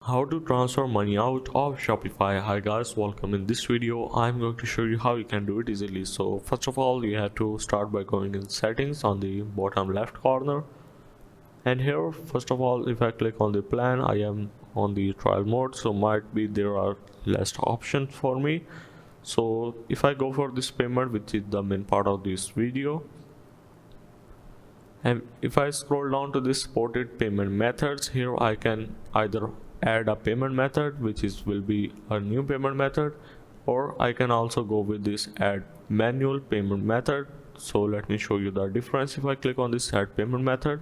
How to transfer money out of Shopify. Hi guys, welcome. In this video I'm going to show you how you can do it easily. So first of all, you have to start by going in settings on the bottom left corner, and here first of all, if I click on the plan, I am on the trial mode, so might be there are less options for me. So if I go for this payment, which is the main part of this video, and if I scroll down to this supported payment methods, here I can either add a payment method, which will be a new payment method, or I can also go with this add manual payment method. So let me show you the difference. If I click on this add payment method,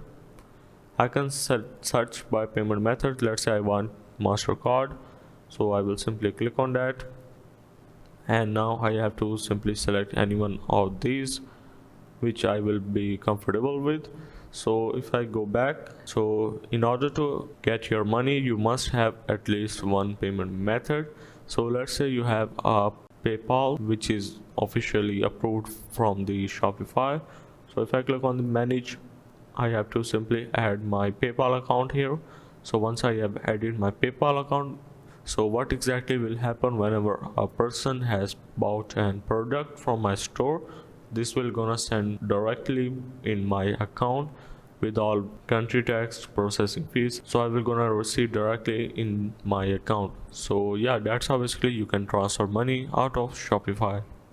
I can search by payment method. Let's say I want MasterCard, so I will simply click on that, and now I have to simply select any one of these which I will be comfortable with. So if I go back, so in order to get your money, you must have at least one payment method. So let's say you have a PayPal which is officially approved from the Shopify. So if I click on the manage, I have to simply add my PayPal account here. So once I have added my PayPal account, so what exactly will happen whenever a person has bought an product from my store, this will gonna send directly in my account with all country tax processing fees. So I will gonna receive directly in my account. So yeah, that's how basically you can transfer money out of Shopify.